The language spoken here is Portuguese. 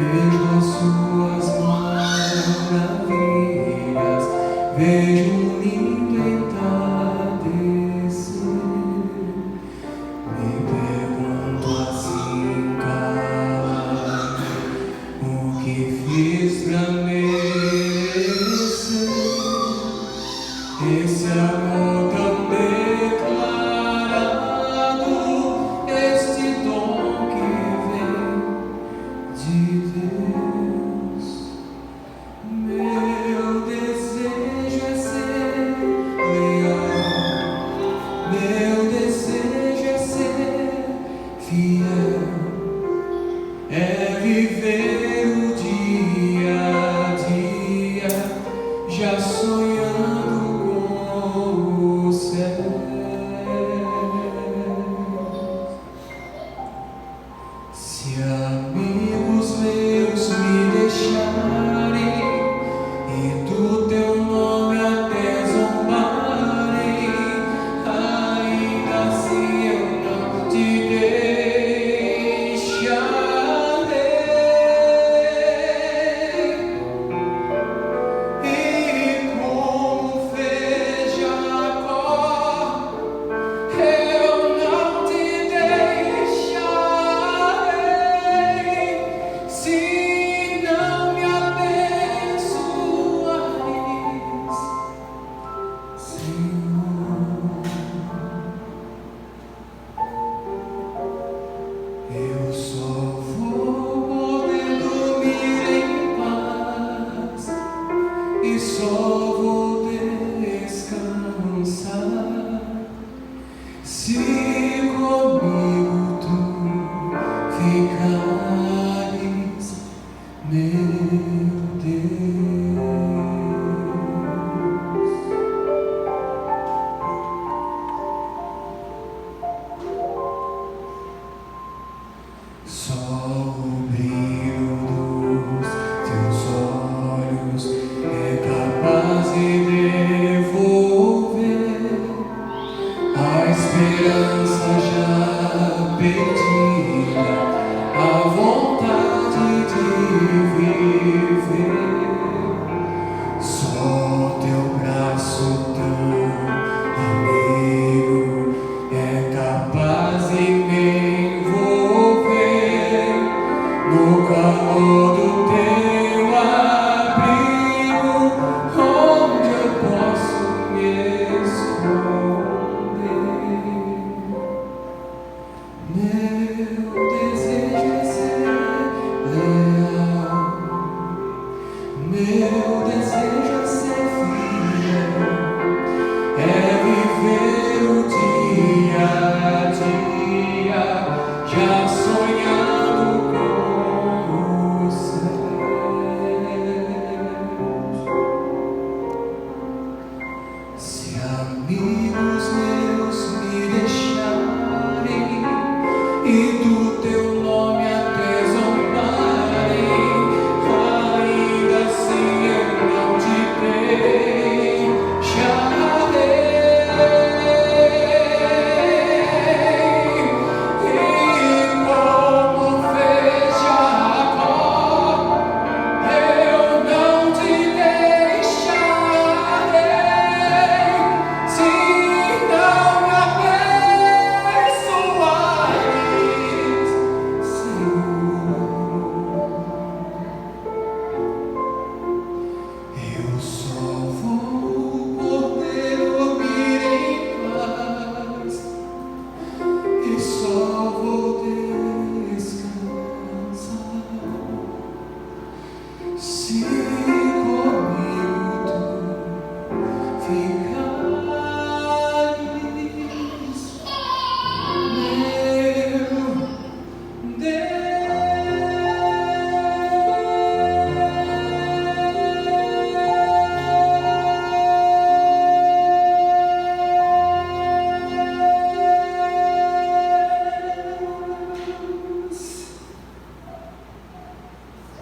vejo as suas maravilhas, vejo um lindo entardecer. Me pergunto assim, calado, o que fiz pra merecer esse amor tão declarado, este dom que vem de Deus. Meu desejo é ser leal, meu desejo é ser fiel, é viver o dia a dia, já sonhando com o céu. Se amigos meus me deixarem e do teu nome até zombarem, ainda assim eu não te deixarei. E como fez Jacó, eu não te deixarei. Se não me abençoares, Senhor, eu só vou poder dormir em paz e só vou descansar se comigo tu ficares, meu Deus. Só o brilho dos teus olhos é capaz de devolver a esperança já perdida, a vontade de viver. Só teu braço tão amigo é capaz de me envolver no calor do